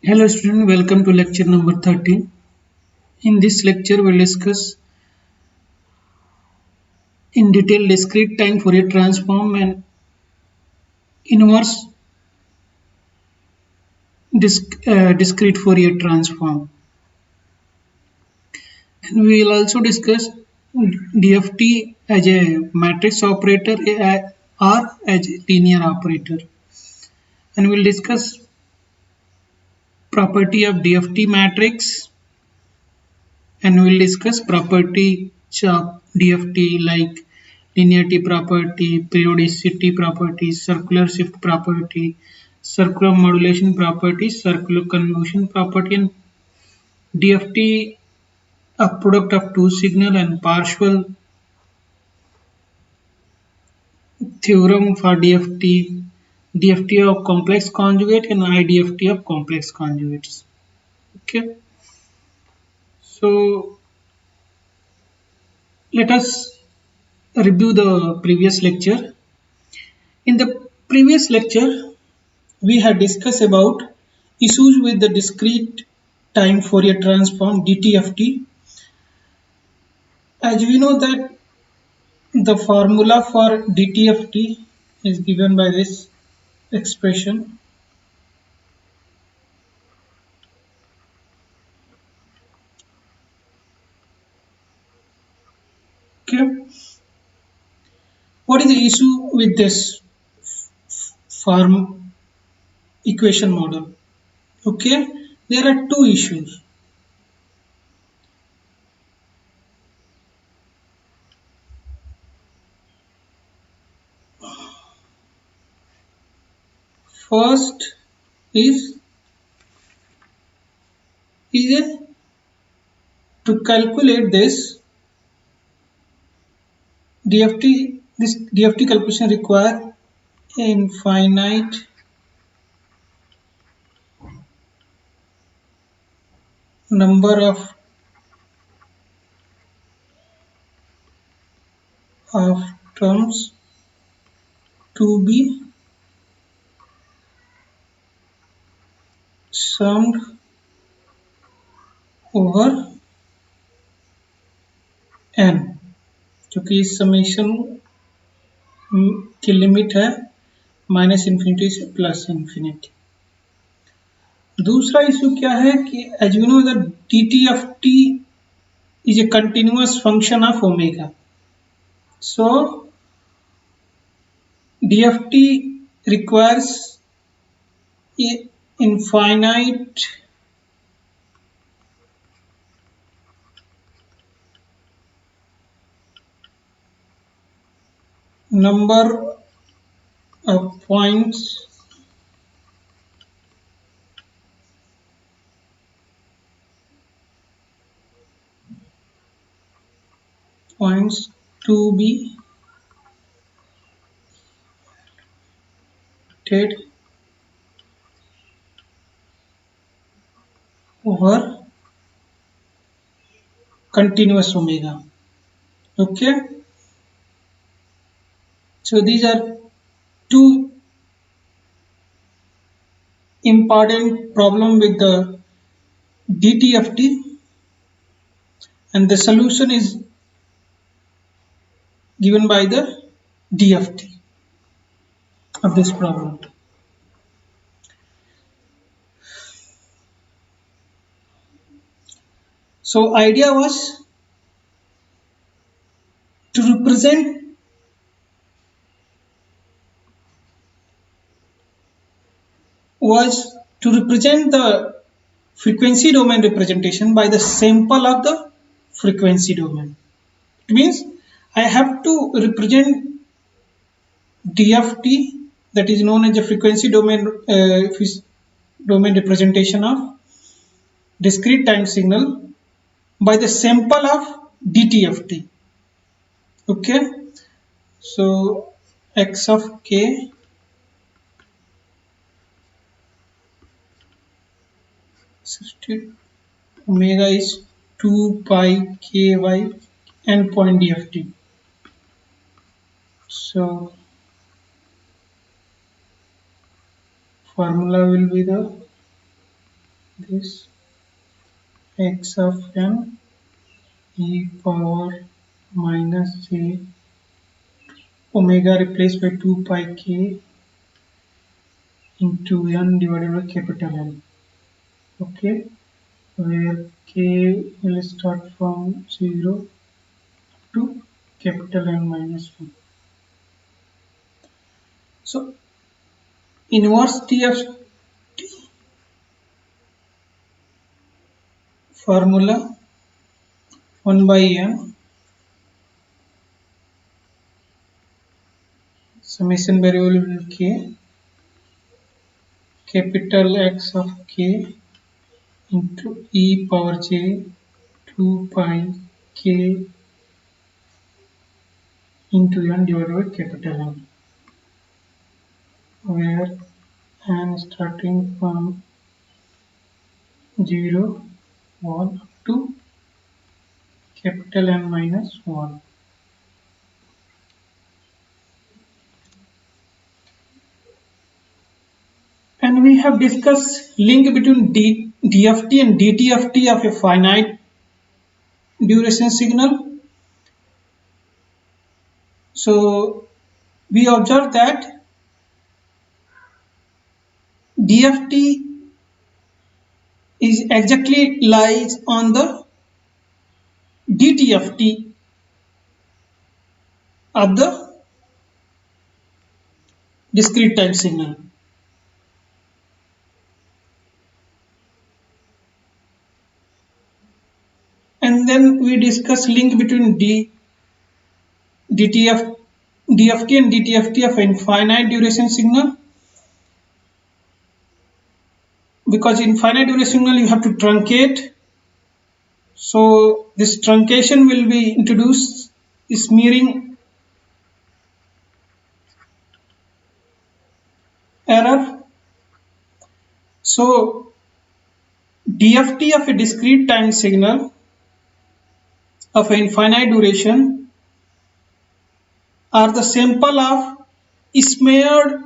Hello student, welcome to lecture number 13. In this lecture, we'll discuss in detail discrete time Fourier transform and inverse discrete Fourier transform. And we will also discuss DFT as a matrix operator or as a linear operator. And we'll discuss property of DFT matrix, and we'll discuss property of DFT like linearity property, periodicity property, circular shift property, circular modulation property, circular convolution property, and DFT a product of two signal and partial theorem for DFT, DFT of complex conjugate and IDFT of complex conjugates. Okay, so let us review the previous lecture. In the previous lecture, we had discussed about issues with the discrete time Fourier transform DTFT. As we know that the formula for DTFT is given by this expression. Okay, what is the issue with this form equation model? Okay, there are two issues. First is a, to calculate this DFT. This DFT calculation require infinite number of terms to be summed over n, क्योंकि इस summation की limit है -infinity से +infinity. दूसरा issue क्या है कि as you know that DTFT is a continuous function of omega. So DFT requires a infinite number of points to be over continuous omega. Okay, so these are two important problem with the DTFT, and the solution is given by the DFT of this problem. So idea was to represent the frequency domain representation by the sample of the frequency domain. It means I have to represent DFT, that is known as the frequency domain representation of discrete time signal, by the sample of DTFT. Okay, so x of k omega is 2 pi ky endpoint DFT. So formula will be the this x of n e power minus j omega replaced by 2 pi k into n divided by capital N. Okay, where k will start from 0 to capital N minus 1. So inverse t of formula 1 by n summation variable will k capital X of k into e power j 2 pi k into n divided by capital N, where n starting from 0, 1 up to capital N minus 1. And we have discussed link between DFT and DTFT of a finite duration signal. So we observe that DFT is exactly lies on the DTFT of the discrete time signal. And then we discuss link between DFT and DTFT of infinite duration signal, because infinite duration signal you have to truncate. So this truncation will be introduced smearing error. So DFT of a discrete time signal of infinite duration are the sample of smeared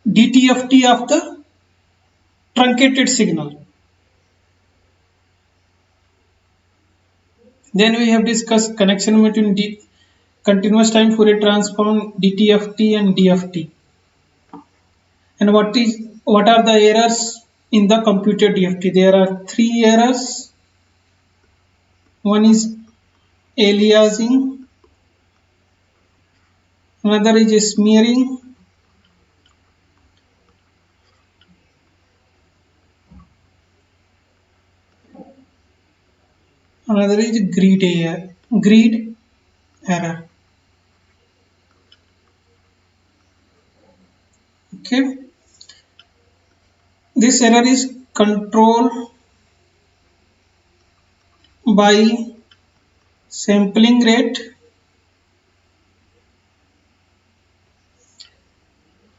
DTFT of the truncated signal. Then we have discussed connection between continuous time Fourier transform DTFT and DFT, and what are the errors in the computed DFT. There are 3 errors. One is aliasing, another is smearing, another is grid error. Okay, this error is controlled by sampling rate.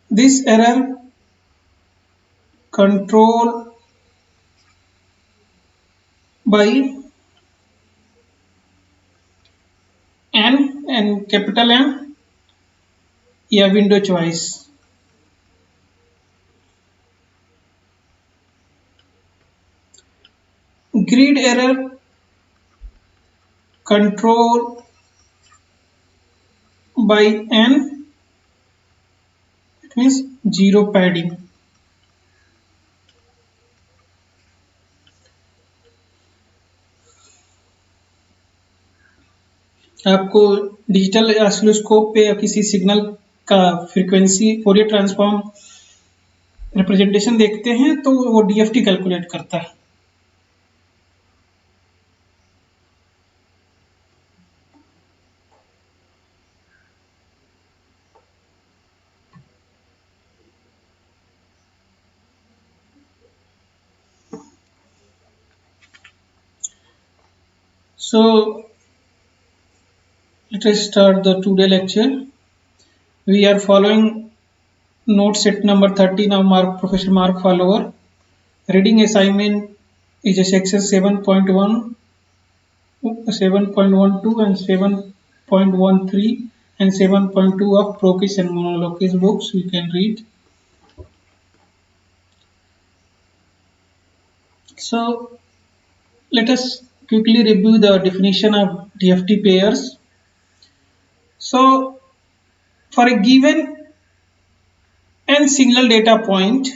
This error controlled by N and capital N, yeah, window choice. Grid error control by N, it means zero padding. आपको digital oscilloscope पे या किसी signal का frequency Fourier transform representation देखते हैं तो वो DFT calculate करता है. So let us start the today lecture. We are following note set number 13 of Professor Mark Follower. Reading assignment is a section 7.1, 7.12 and 7.13 and 7.2 of Prokis and Monolokis books. You can read. So let us quickly review the definition of DFT pairs. So for a given n single data point,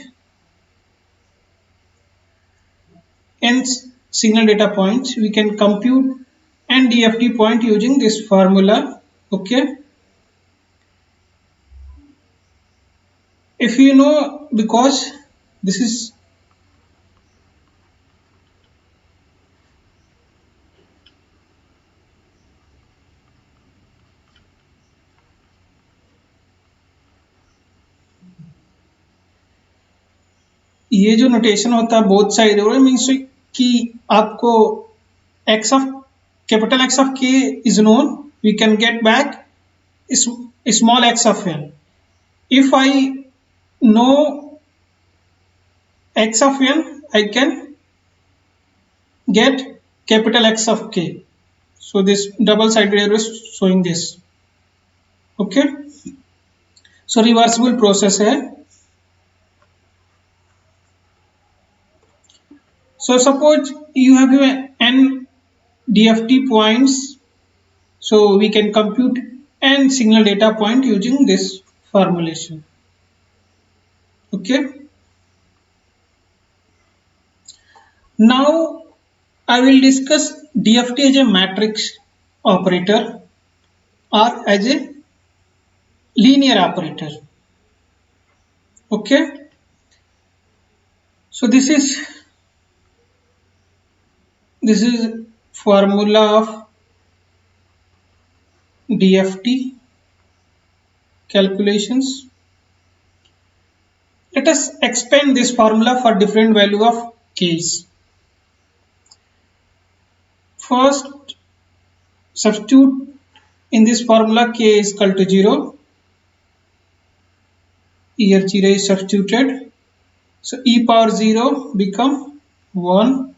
n single data points, we can compute n DFT point using this formula. Okay, if you know, because this is ये जो notation होता है both side means कि आपको x of capital X of k is known, we can get back small x of n. If I know x of n, I can get capital X of k. So this double sided arrow is showing this. Okay, so reversible process है. So suppose you have n DFT points, so we can compute n single data point using this formulation. Okay, now I will discuss DFT as a matrix operator or as a linear operator. Okay, so this is formula of DFT calculations. Let us expand this formula for different value of k's. First, substitute in this formula k is equal to 0. Here 0 is substituted. So e power 0 become 1.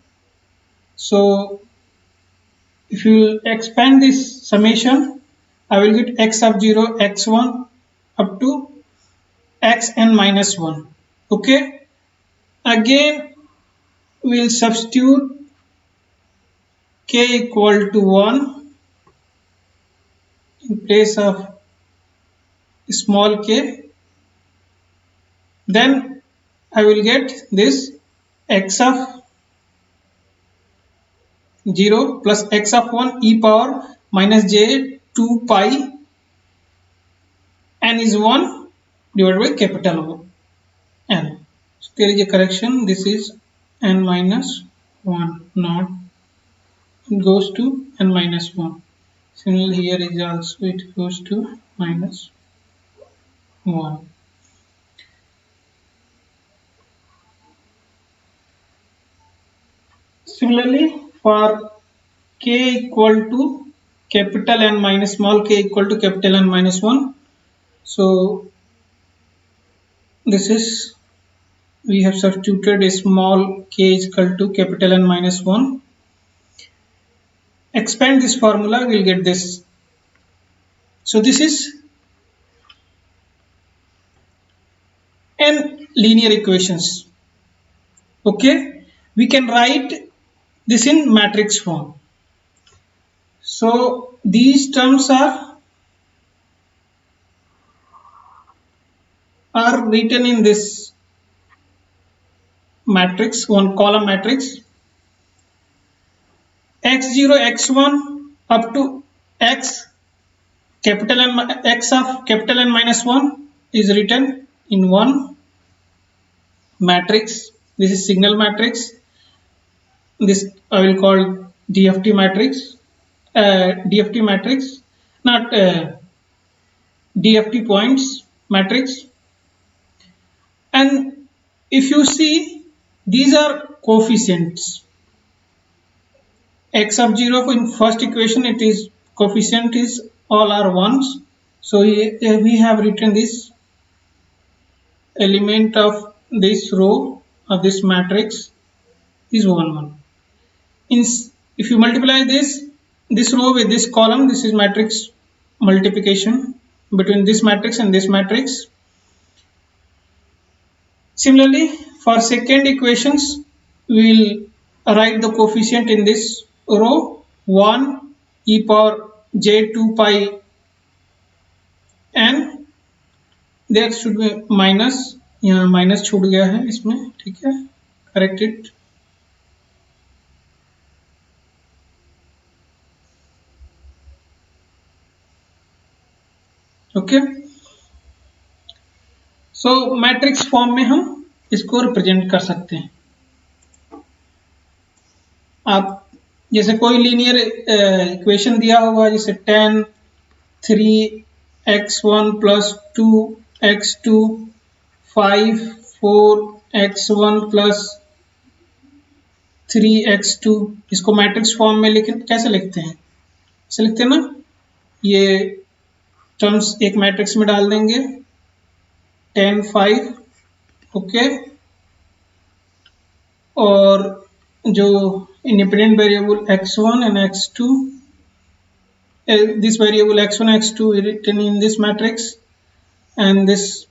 So if you expand this summation, I will get x of 0, x1 up to xn minus 1. Okay, again we will substitute k equal to 1 in place of small k. Then I will get this x of 0 plus x of 1 e power minus j 2 pi n is 1 divided by capital N. So there is a correction. This is n minus 1, not it goes to n minus 1. Similarly here is also it goes to minus 1. Similarly for k equal to capital N minus small k equal to capital N minus 1. So this is, we have substituted a small k is equal to capital N minus 1. Expand this formula, we will get this. So this is n linear equations. Okay, we can write this in matrix form. So these terms are written in this matrix, one column matrix. x0 x1 up to x capital N, x of capital N minus 1 is written in one matrix. This is signal matrix. This I will call DFT matrix. DFT matrix, not DFT points matrix. And if you see, these are coefficients. X of 0 in first equation, it is coefficient is all are ones. So here we have written this element of this row of this matrix is 1 1. If you multiply this row with this column, this is matrix multiplication between this matrix and this matrix. Similarly, for second equations, we will write the coefficient in this row 1 e power j 2 pi n, there should be minus, यहाँ minus छूट गया है इसमें, ठीक है, correct it. Okay, so matrix form में हम इसको रिप्रेजेंट कर सकते हैं. आप जैसे कोई लीनियर इक्वेशन दिया होगा, जैसे 10 3x1 plus 2x2 5 4x1 plus 3x2, इसको मैट्रिक्स फॉर्म में लिखें कैसे लिखते हैं, ऐसे लिखते हैं ना, ये टर्म्स एक मैट्रिक्स में डाल देंगे 10 5, ओके, और जो independent variable x1 and x2, this variable x1 x2 is written in this matrix, and this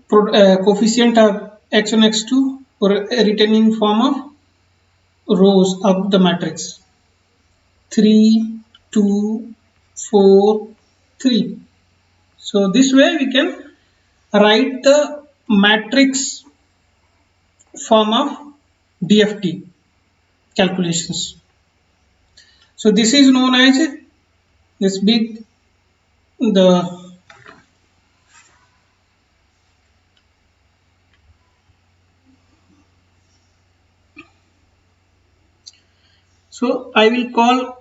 coefficient of x1 x2 were written in form of rows of the matrix 3 2 4 3. So this way we can write the matrix form of DFT calculations. So this is known as this big the so I will call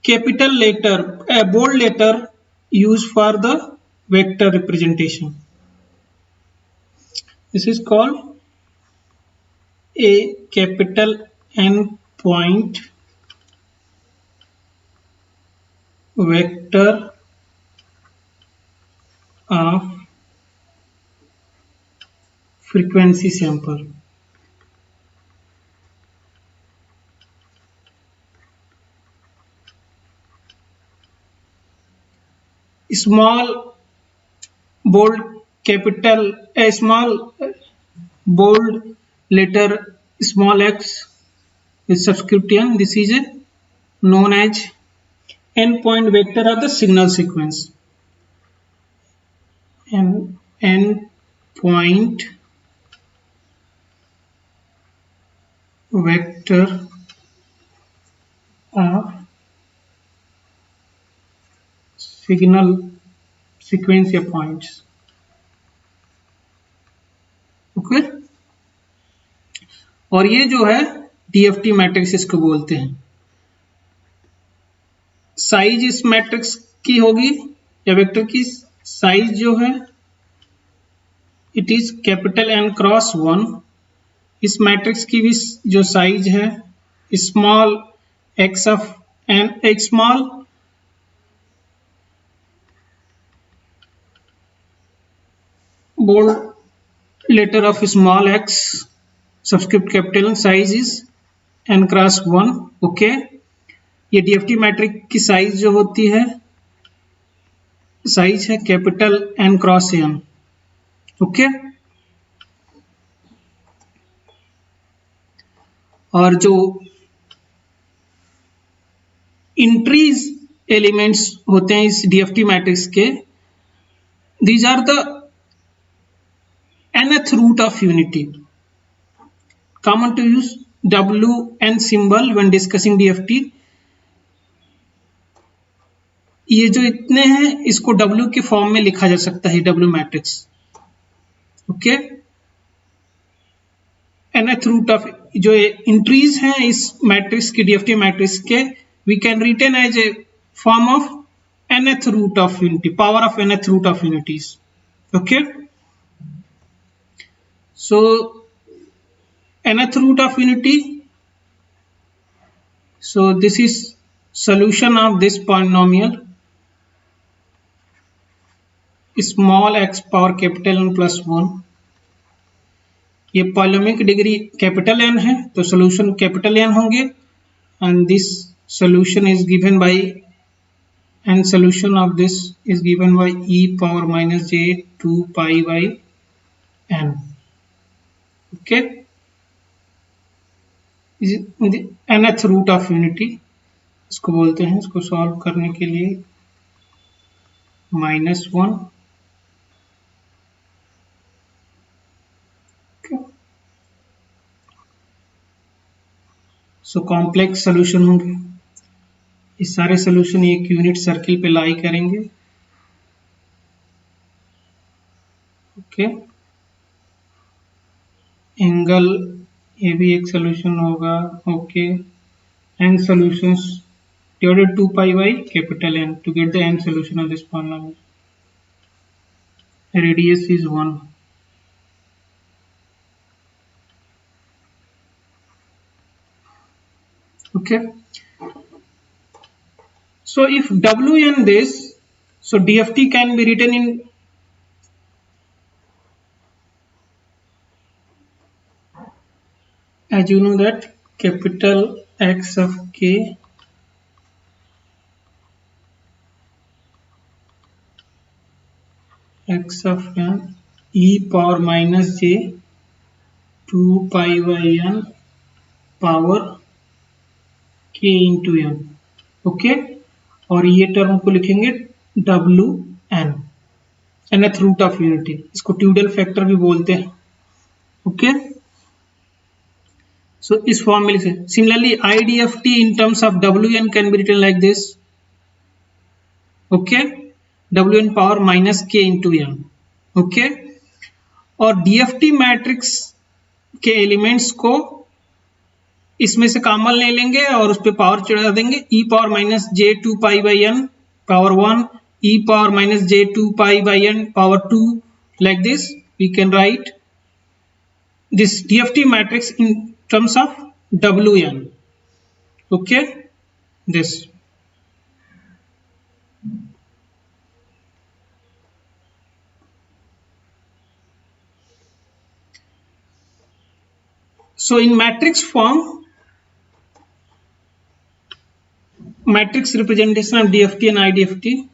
capital letter a bold letter used for the vector representation. This is called a capital N point vector of frequency sample. Small bold capital, a small bold letter small x with subscript n. This is known as n-point vector of the signal sequence. And n-point vector of signal sequence या points. Okay, और ये जो है DFT matrix इसको बोलते हैं. Size इस matrix की होगी या वेक्टर की साइज जो है it is capital N cross 1. इस मैट्रिक्स की भी जो साइज है स्मॉल x ऑफ n, एक small bold letter of small x subscript capital size is n cross 1. Okay, ये DFT मैट्रिक्स की साइज जो होती है साइज है capital N cross n. Okay, और जो इंट्रीज एलिमेंट्स होते हैं इस DFT मैट्रिक्स के, these are the nth root of unity. Common to use WN symbol when discussing DFT. ये जो इतने हैं इसको W के फॉर्म में लिखा जा सकता है, W matrix. Okay, nth root of जो इंट्रीज हैं इस मैट्रिक्स की DFT मैट्रिक्स के, we can written as a form of nth root of unity, power of nth root of unities. Okay, so nth root of unity, so this is solution of this polynomial small x power capital N plus 1. ये polynomial की degree capital N है तो solution capital N होंगे, and this solution is given by, and solution of this is given by e power minus j 2 pi by n. Okay, nth root of unity इसको बोलते हैं। इसको solve करने के लिए -1, सो कॉम्प्लेक्स सोल्यूशन होंगे। ये सारे सोल्यूशन एक यूनिट सर्किल पे लाई करेंगे। ओके, एंगल ये भी एक सोल्यूशन होगा। Okay, n solutions divided 2 pi by capital N to get the n solution of this polynomial. Radius is 1. Okay, so if Wn this, so DFT can be written in as you know that capital X of k x of n e power minus j 2 pi by n power k into n। Okay, और ये term को लिखेंगे W N, nth root of unity. इसको twiddle factor भी बोलते हैं। Okay, सो इस form में लिखे। Similarly IDFT in terms of WN can be written like this. Okay, WN power minus k into n। Okay, और DFT मैट्रिक्स के elements को इसमें से कॉमन ले लेंगे और उस पर पावर चढ़ा देंगे। e power minus j 2 pi by n power 1, e power minus j 2 pi by n power 2, like this we can write this DFT matrix in terms of Wn। okay, this so in matrix form, matrix representation of DFT and IDFT,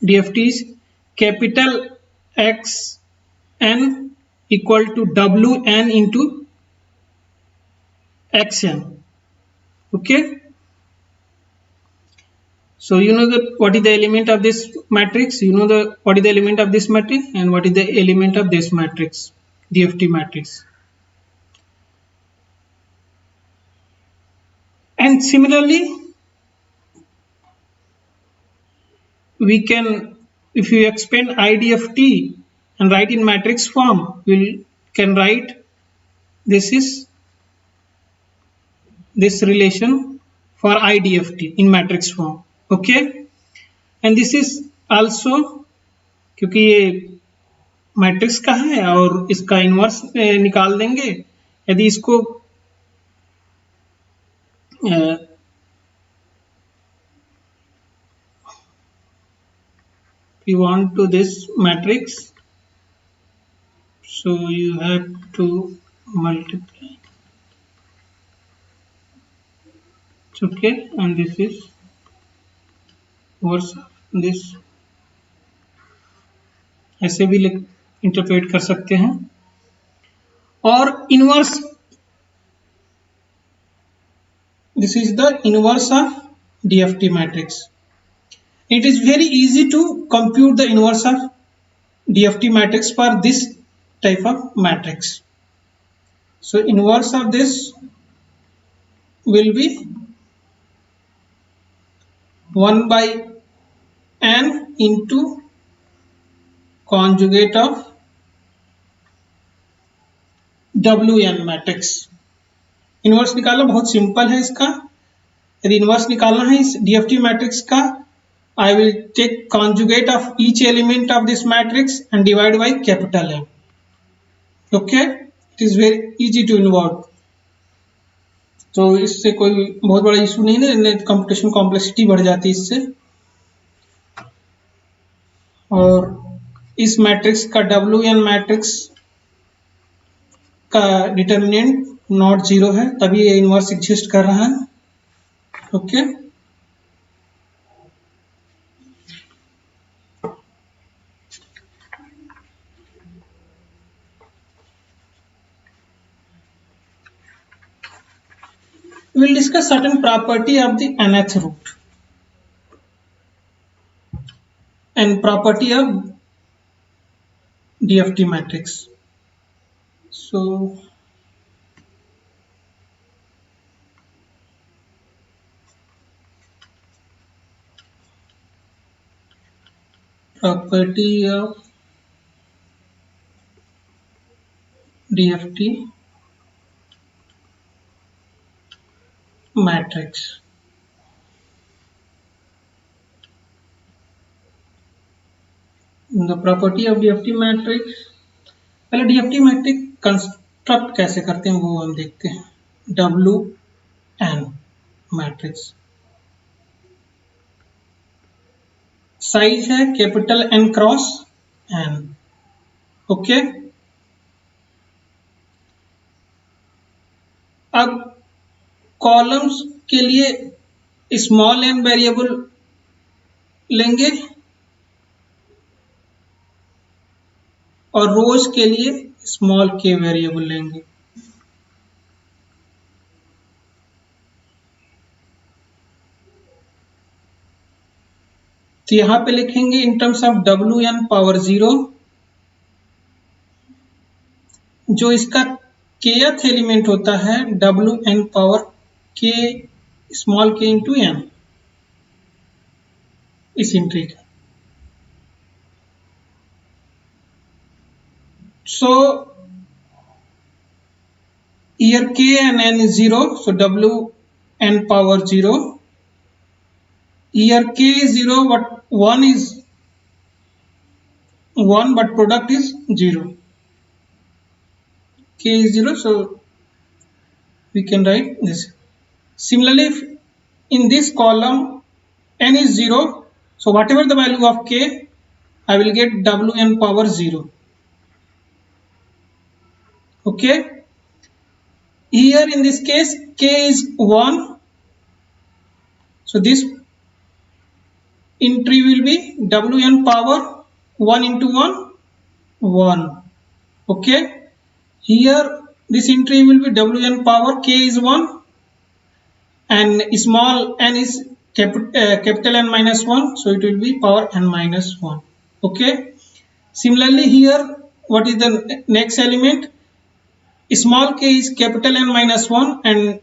DFT is capital X n equal to Wn into Xn। okay, so you know that what is the element of this matrix, you know the what is the element of this matrix and what is the element of this matrix, DFT matrix। and similarly we can, if you expand IDFT and write in matrix form, we can write this is this relation for IDFT in matrix form। okay, and this is also क्योंकि ये matrix का है और इसका inverse निकाल देंगे। यदि इसको we want to this matrix, so you have to multiply। okay, and this is inverse of this, ऐसे भी इंटरप्रेट कर सकते हैं। और inverse, this is the inverse of DFT matrix। it is very easy to compute the inverse of DFT matrix for this type of matrix। so inverse of this will be 1 by n into conjugate of Wn matrix. Inverse निकालना बहुत simple है इसका। यदि inverse निकालना है इस DFT matrix का, I will take conjugate of each element of this matrix and divide by capital M। okay, it is very easy to invert। तो इससे कोई बहुत बड़ा इशू नहीं है, कंप्यूटेशन कॉम्प्लेक्सिटी बढ़ जाती है इससे। और इस मैट्रिक्स का Wn मैट्रिक्स का डिटर्मिनेंट नॉट जीरो है, तभी ये इनवर्स एग्जिस्ट कर रहा है। Okay. We will discuss certain property of the nth root and property of DFT matrix. So property of DFT matrix. The property of DFT matrix, पहले DFT matrix construct कैसे करते हैं वो हम देखते हैं. W n मैट्रिक्स, साइज है capital N cross N. Okay. अब कॉलम्स के लिए स्मॉल n वेरिएबल लेंगे और रोज के लिए स्मॉल k वेरिएबल लेंगे. तो यहां पे लिखेंगे इन टर्म्स ऑफ Wn पावर 0, जो इसका kth एलिमेंट होता है Wn power k small k into n इस एंट्री का. So here k and n is 0, so Wn power 0. Here k is 0, but 1 is 1, but product is 0. K is 0, so we can write this. Similarly, if in this column n is 0, so whatever the value of k, I will get Wn power 0. Okay. Here in this case k is 1, so this entry will be Wn power 1 into 1 1. Okay. Here this entry will be Wn power k is 1 and small n is capital N minus 1, so it will be power n minus 1. Okay. Similarly here, what is the next element? Small k is capital N minus 1 and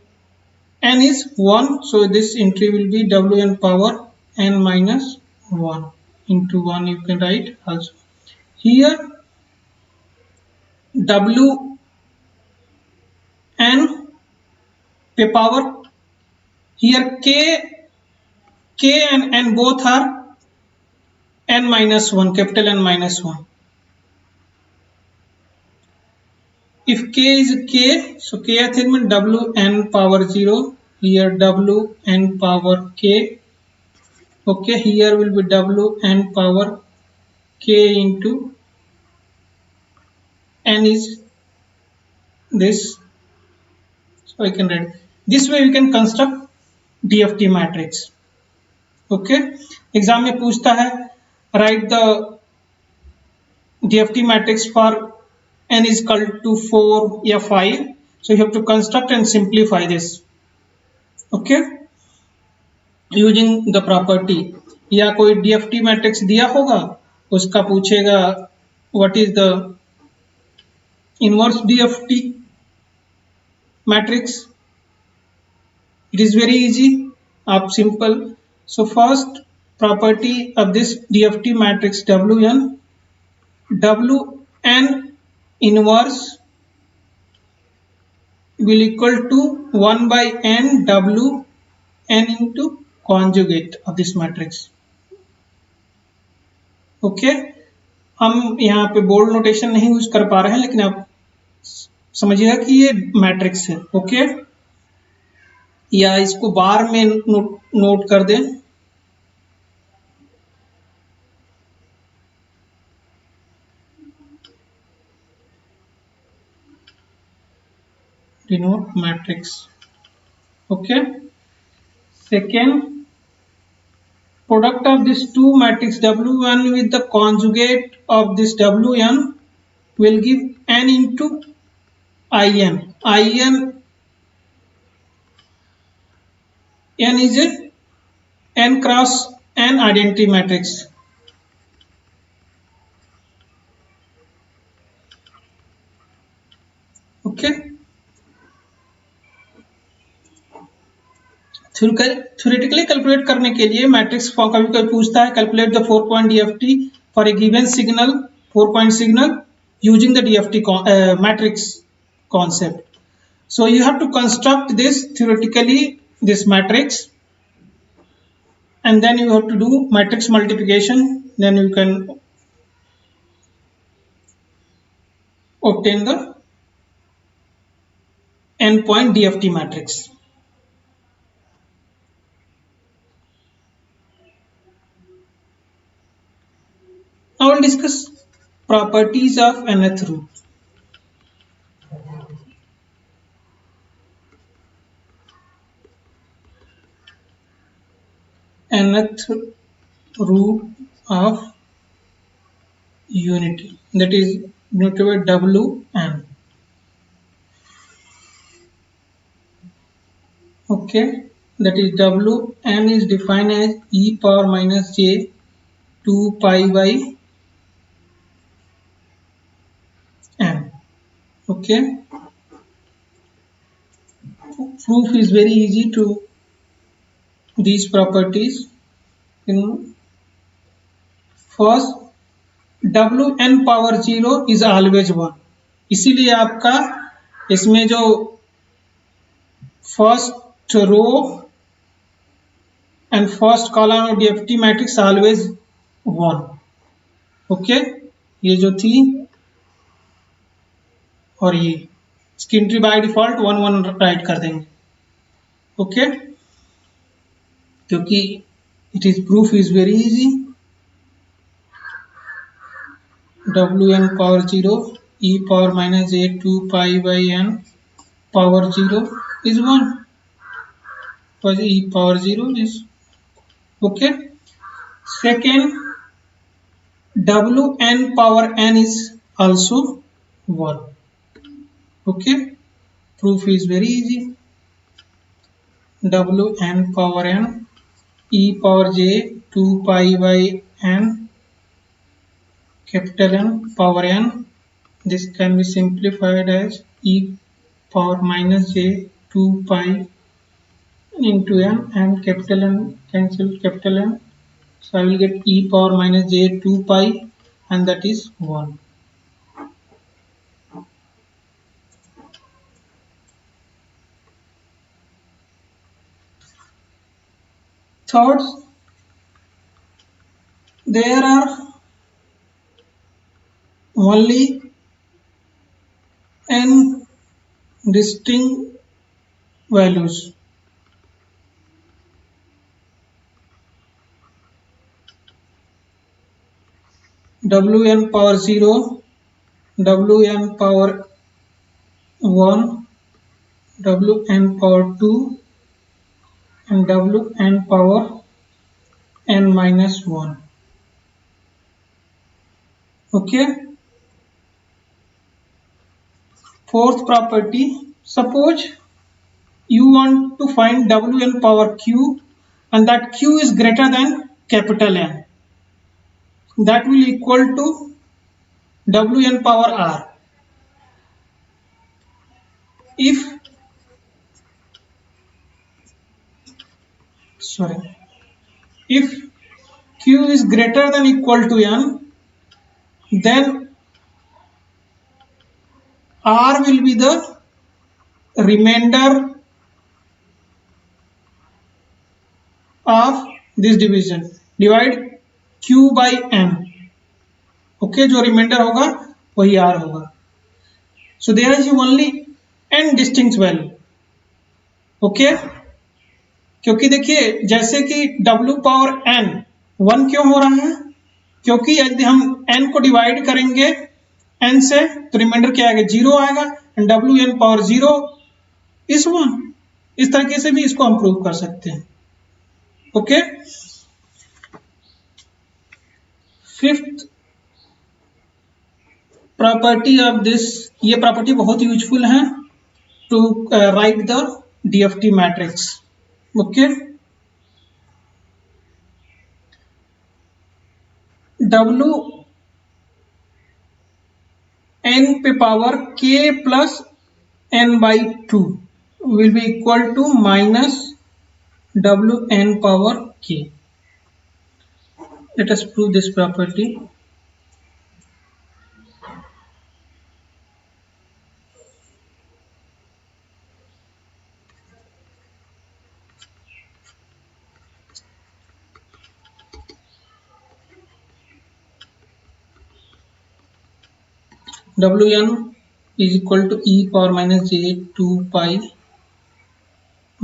n is 1, so this entry will be Wn power n minus 1 into 1, you can write also. Here Wn पे power, here k and n both are n minus 1, capital N minus 1. If k is k, so kth element Wn power 0, here Wn power k. Okay, here will be Wn power k into n is this, so I can write this way. We can construct DFT matrix. Okay. Exam में पूछता है write the DFT matrix for n is equal to 4 या 5, so you have to construct and simplify this. Okay, using the property. या कोई DFT matrix दिया होगा, उसका पूछेगा what is the inverse DFT matrix. It is very easy, आप simple. So first property of this DFT matrix Wn inverse will equal to 1 by n Wn into conjugate of this matrix. Okay. हम यहाँ पे bold notation नहीं use कर पा रहे हैं, लेकिन आप समझिएगा कि ये मैट्रिक्स है. ओके. या इसको बार में नोट कर दें. Denote matrix. Okay. Second, product of this two matrix W1 with the conjugate of this Wn will give n into In. N is a n cross n identity matrix. Okay. Theoretically calculate करने के लिए matrix कभी कभी पूछता है calculate the 4 point DFT for a given signal 4 point signal using the DFT matrix concept. So you have to construct this theoretically, this matrix, and then you have to do matrix multiplication, then you can obtain the n point DFT matrix. Now we'll discuss properties of nth root. Nth root of unity, that is denoted by Wn. Okay, that is Wn is defined as e power minus j 2 pi by n. Okay, proof is very easy to these properties. First, Wn power 0 is always 1. इसीलिए आपका इसमें जो first row and first column of DFT matrix always 1. Okay, ये जो थी और ये इसकी एंट्री बाय डिफॉल्ट 1 1 राइट कर देंगे. ओके, क्योंकि it is proof is very easy. Wn power 0 e power minus j 2 pi by n power 0 is 1, because e power 0 is okay. Second, Wn power n is also 1. Okay, proof is very easy. Wn power n e power j 2 pi by n capital N power n. This can be simplified as e power minus j 2 pi into n, and capital N cancel capital N, so I will get e power minus j 2 pi, and that is 1. Third, there are only n distinct values. Wn power 0, Wn power 1, Wn power 2, and Wn power n minus 1. Okay. Fourth property, suppose you want to find Wn power q and that q is greater than capital N. That will equal to Wn power r. If q is greater than equal to n, then r will be the remainder of this division. Divide q by n. Okay, जो reminder होगा वही r होगा. So there is only n distinct value. Okay, क्योंकि देखिए जैसे कि w power n 1 क्यों हो रहा है, क्योंकि यदि हम n को डिवाइड करेंगे n से तो रिमाइंडर क्या आएगा, 0 आएगा, एंड Wn पावर 0 इज 1. इस तरीके से भी इसको हम प्रूव कर सकते हैं. Okay. Fifth property of this, ये प्रॉपर्टी बहुत यूजफुल है to write the DFT matrix. Okay, W n पे power k plus n by 2 will be equal to minus wn power k. Let us prove this property. Wn is equal to e power minus j 2 pi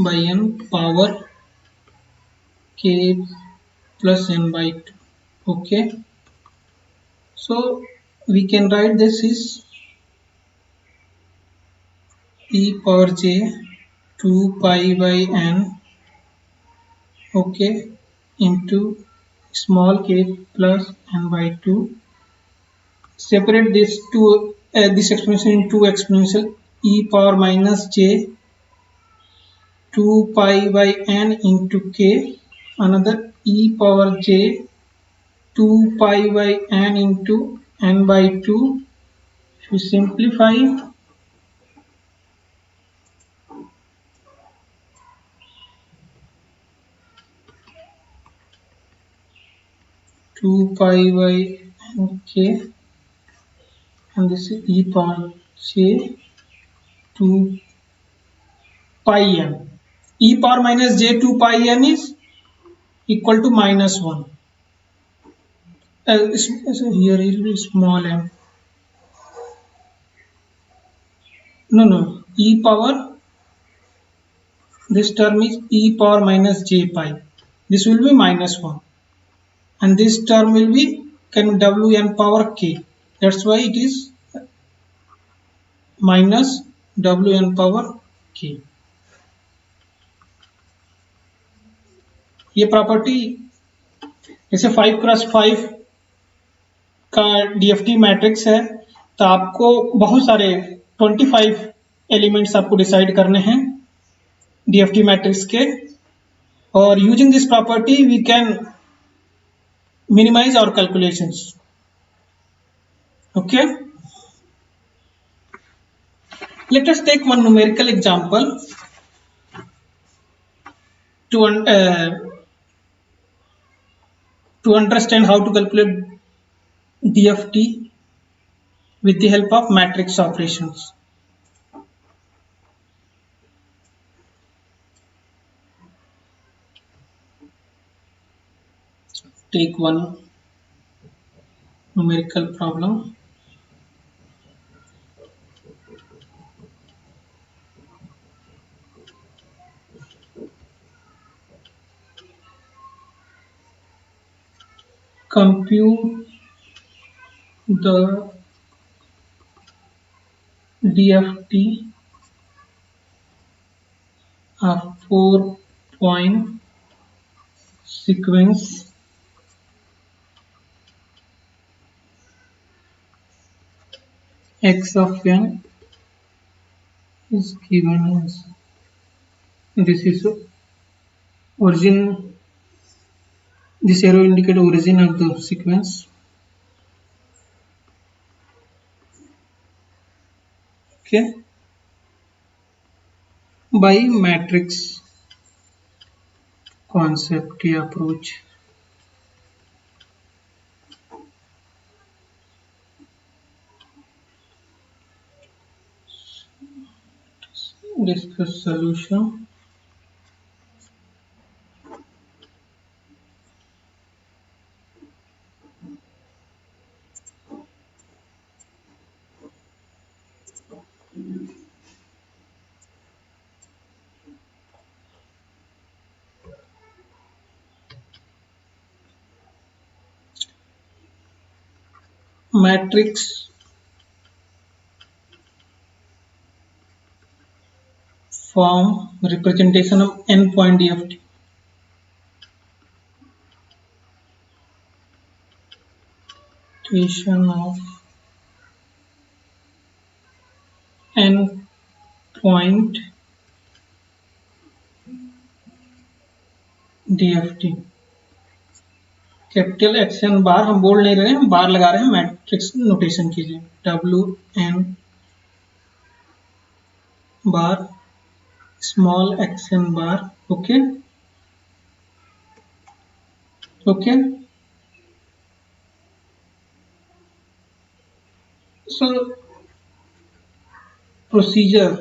by n power k plus n by 2. Okay, so we can write this is e power j 2 pi by n, okay, into small k plus n by 2. Separate this two this exponential into two exponential, e power minus j 2 pi by n into k, another e power j 2 pi by n into n by 2. If you simplify, 2 pi by n k, and this is e power j 2 pi n. E power minus j 2 pi n is equal to minus 1. So here it will be small m. No, e power, this term is e power minus j pi. This will be minus 1. And this term will be wn power k. That's why it is minus wn power k. ये property जैसे 5 cross 5 का DFT matrix है, तो आपको बहुत सारे 25 elements आपको decide करने हैं डीएफटी मैट्रिक्स के, और using this property we can minimize our calculations. Okay, let us take one numerical example to understand how to calculate DFT with the help of matrix operations. Take one numerical problem. Compute the DFT of 4-point sequence x of n is given as, this is origin, this arrow indicate origin of the sequence. Okay, by matrix concept approach. Discuss solution. Matrix form representation of n point DFT. equation of n point DFT। Capital X N bar हम बोल नहीं रहे हैं, हम बार लगा रहे हैं matrix notation के लिए। W N bar small X N bar. Okay okay, so procedure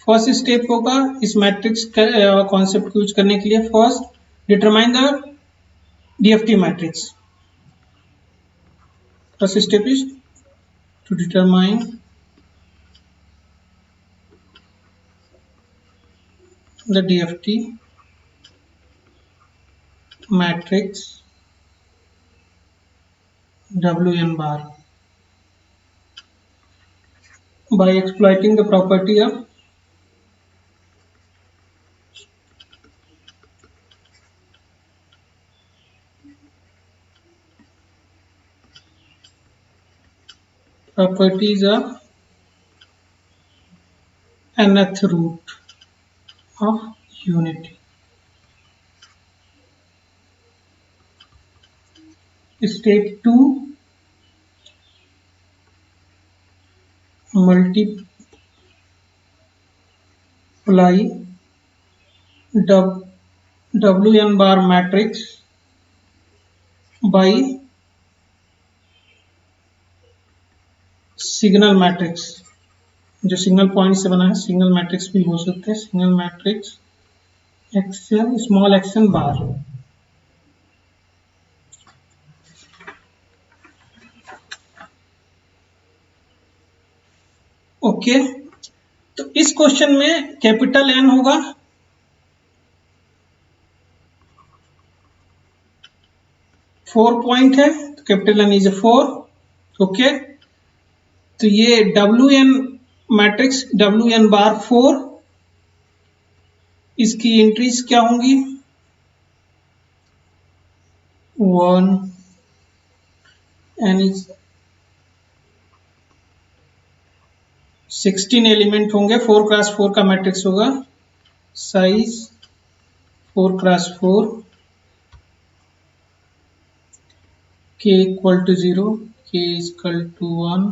first step होगा इस मैट्रिक्स कॉन्सेप्ट को यूज करने के लिए। First determine the DFT matrix. First step is to determine the DFT matrix Wn bar by exploiting the property of properties of nth root of unity। Step 2 multiply Wn bar matrix by signal matrix. जो signal point से बना है signal matrix भी हो सकते हैं। Signal matrix X N small X N bar. Okay, तो इस क्वेश्चन में कैपिटल एन होगा, फोर पॉइंट है तो कैपिटल एन इज 4। ओके, तो ये W N matrix W N bar 4, इसकी एंट्रीज क्या होंगी 1 एन इज 16 एलिमेंट होंगे। 4x4 का मैट्रिक्स होगा। Size 4x4, k equal to 0, k equal to 1,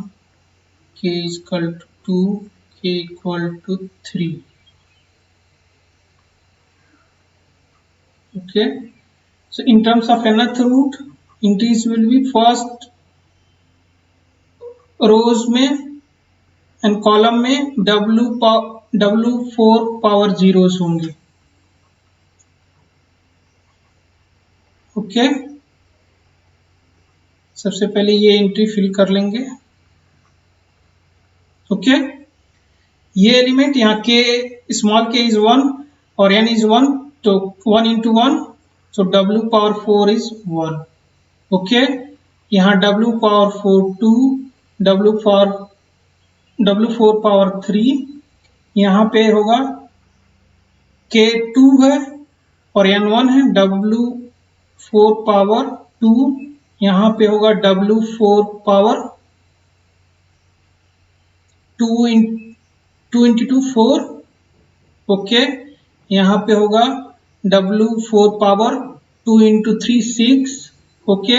k equal to 2, k equal to 3। okay, so in terms of nth root entries will be first rows में and column में W4 power zeros होंगे। Okay, सबसे पहले ये entry fill कर लेंगे। Okay, ये element यहाँ के स्मॉल के इज 1 और n इज 1, तो 1 into 1, so W power 4 is 1। Okay, यहाँ W पावर 4 2, W4 पावर 3, यहाँ पे होगा K 2 है और N 1 है। W4 पावर 2, यहाँ पे होगा W4 पावर 2 इंटू 2 4। ओके, यहाँ पे होगा W4 power 2 into 3 6। Okay,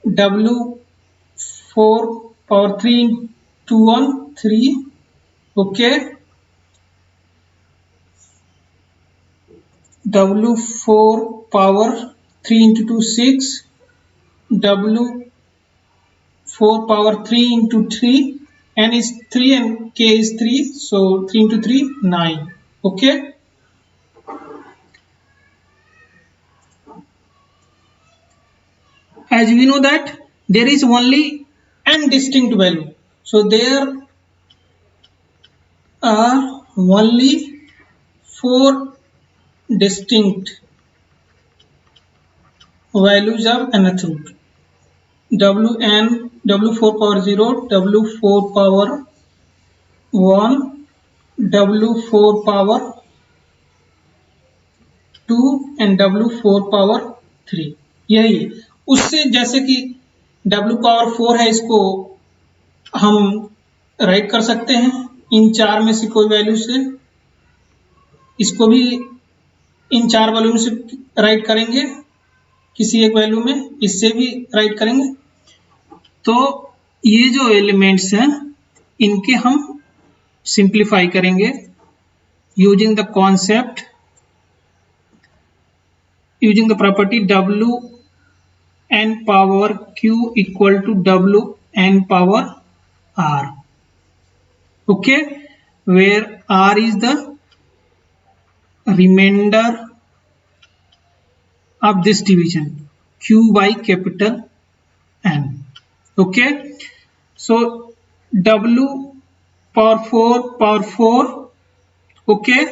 W4 power 3 into 1 3। Okay, W4 power 3 into 2 6, W4 power 3 into 3, n is 3 and k is 3, so 3 into 3 9। okay, as we know that there is only n distinct value, so there are only 4 distinct values of nth root: W4 power 0, W4 power 1 W4 power 2 and W4 power 3, यही है। उससे जैसे कि W power 4 है, इसको हम right कर सकते हैं इन चार में से कोई वैल्यू से, इसको भी इन चार वैल्यू से राइट करेंगे, किसी एक वैल्यू में इससे भी राइट करेंगे। तो ये जो एलिमेंट्स हैं इनके हम सिंप्लीफाई करेंगे using the concept, using the property W n power q equal to W n power r. Okay, where r is the remainder of this division, q by capital N. Okay, so W power 4 okay,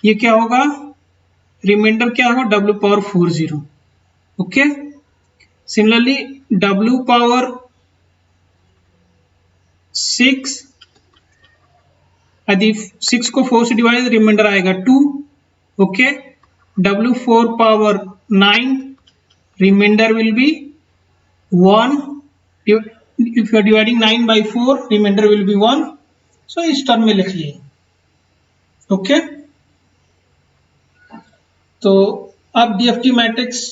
ये क्या होगा, reminder क्या होगा, W power 4 0. Okay, similarly W power 6, यदि 6 को 4 से divide remainder आएगा 2. Okay, W4 power 9, remainder will be 1. if you are dividing 9 by 4, remainder will be 1. so इस टर्म में लिख लिए. ओके, तो अब डीएफटी मैट्रिक्स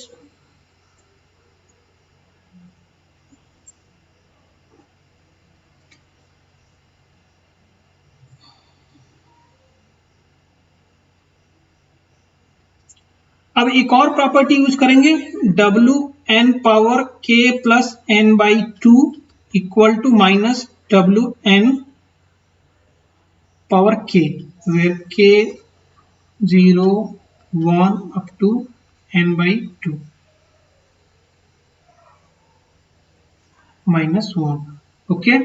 अब एक और प्रॉपर्टी यूज करेंगे, W n power k plus n by 2 equal to minus W n power k, where k 0 1 up to n by 2 minus 1. Okay,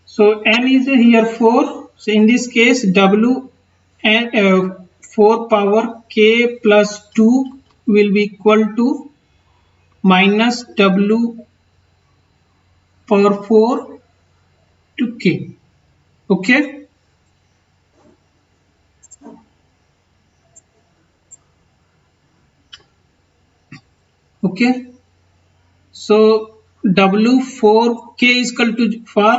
so n is here 4, so in this case W n 4 power k plus 2 will be equal to minus W power 4 to k. Okay, okay, so W4 k is equal to for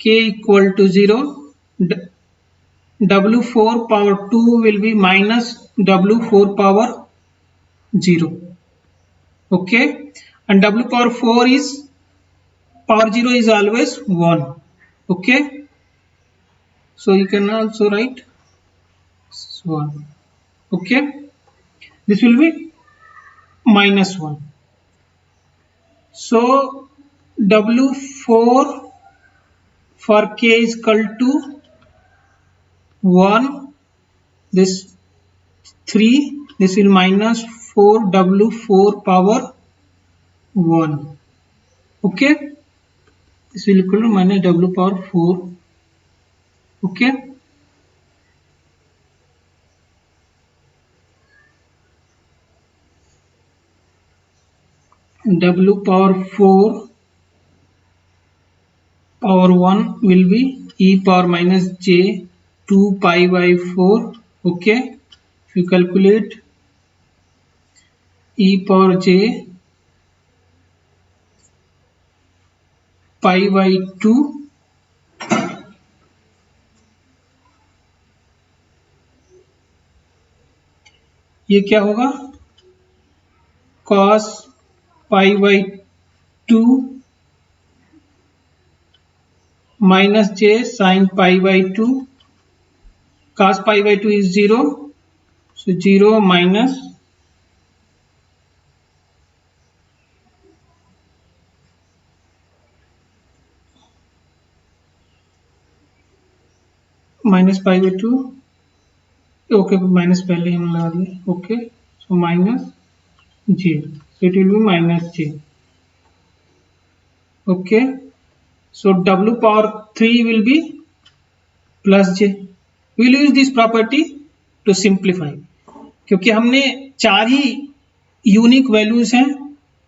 k equal to 0, W4 power 2 will be minus W4 power 0. Okay, and W power 4 is power 0 is always 1. Okay, so you can also write 1. Okay, this will be minus 1. So W4 for k is equal to 1, this 3, this will minus 4 W4 power 1. Okay, this will equal to minus W power 4. Okay, W power 4 power 1 will be e power minus j 2 pi by 4. Okay, if you calculate e power j pi by 2, ये क्या होगा, cos pi by 2 minus j sin pi by 2, cos pi by 2 is 0, so 0 minus pi by 2. Okay, minus पहले हम लगा दिए. Okay, so minus J, so it will be minus j. Okay, so W power 3 will be plus j. We will use this property to simplify, क्योंकि हमने चार ही unique values हैं,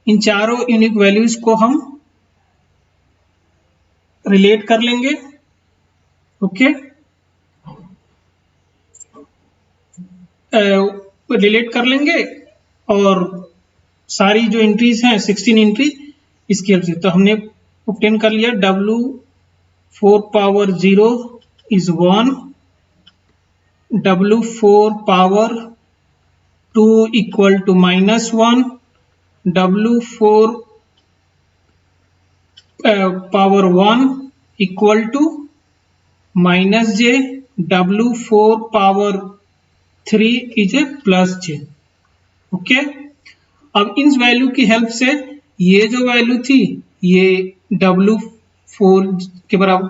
इन चारों unique values को हम रिलेट कर लेंगे। ओके, रिलेट कर लेंगे और सारी जो एंट्रीज हैं 16 एंट्री इसकी हेल्प से, तो हमने ऑब्टेन कर लिया W4 power 0 is 1, W4 power 2 equal to -1, W4 power 1 equal to -j, W4 power 3 is a +j। Okay, अब इन वैल्यू की हेल्प से ये जो वैल्यू थी ये W4 के बराबर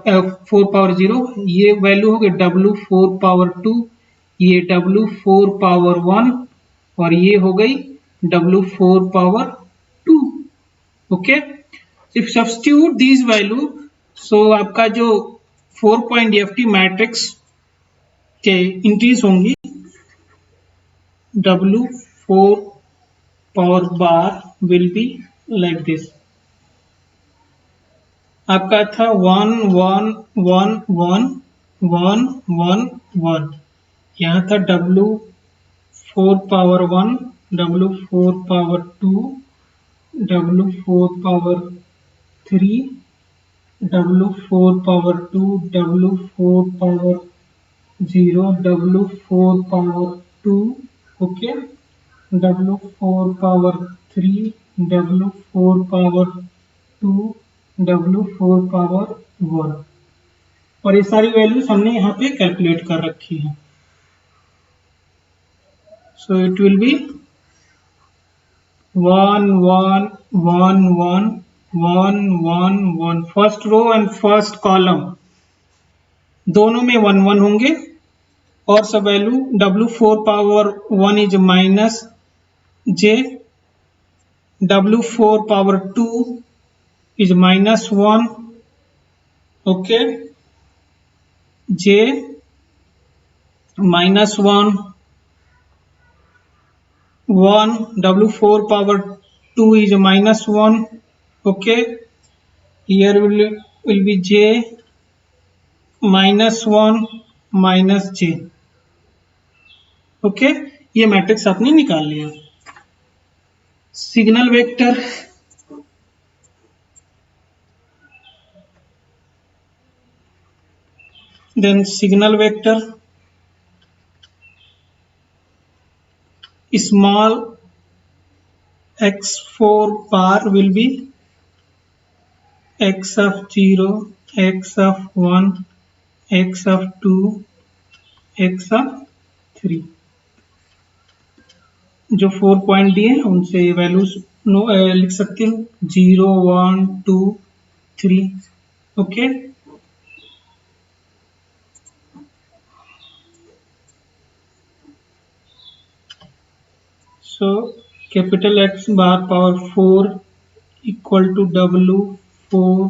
4 पावर 0, ये वैल्यू हो गई W4 पावर 2, ये W4 पावर 1 और ये हो गई W4 power 2। Okay, if substitute these value, so आपका जो 4 पॉइंट DFT मैट्रिक्स के इंक्रीज होंगी W4 power bar will be like this। आपका था 1 1 1 1 1 1 1, यहाँ था W4 power 1, W4 power 2, W4 power 3, W4 power 2, W4 power 0, W4 power 2, okay, W4 power 3, W4 power 2, W4 power 1, और ये सारी वैल्यूज हमने यहाँ पे कैलकुलेट कर रखी है। So it will be 1 1 1 1 1 1 1, first row and first column दोनों में 1 1 होंगे, और सब value W4 power 1 is -j, W4 power 2 is -1, okay, j -1 1, W4 power 2 is -1, okay, here will be j -1 -j। Okay, ये मैट्रिक्स आपने निकाल लिया। Signal vector, then signal vector small x4 bar will be x of 0, x of 1, x of 2, x of 3। जो 4 point दिए हैं उनसे values लिख सकते हो, 0 1 2 3। Okay, so capital X bar power 4 equal to W4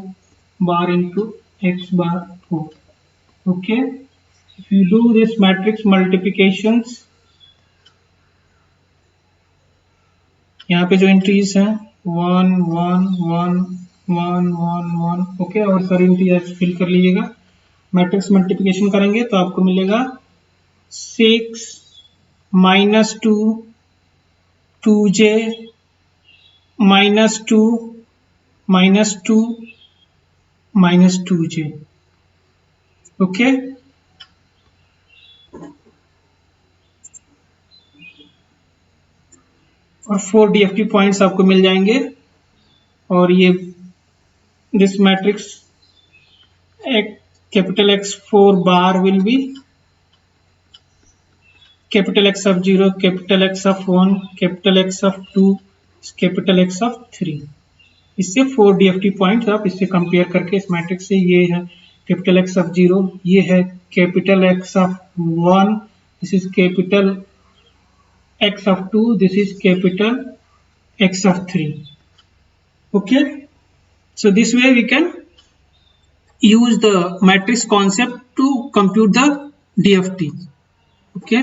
bar into X bar 4। Okay, if you do this matrix multiplications, यहाँ पे जो एंट्रीज हैं 1 1 1 1 1 1, ओके, और सारी एंट्री फिल कर लीजिएगा। मैट्रिक्स मल्टीप्लिकेशन करेंगे तो आपको मिलेगा 6 -2 2j -2 -2 -2j। ओके, और 4 DFT पॉइंट्स आपको मिल जाएंगे, और ये this matrix capital X4 bar will be capital X of 0, capital X of 1, capital X of 2, capital X of 3। इससे 4 DFT पॉइंट्स आप इससे कंपेयर करके इस मैट्रिक्स से, ये है कैपिटल X of 0, ये है capital X of 1, this is capital X of 2, this is capital X of 3। Okay, so this way we can use the matrix concept to compute the DFT। Okay,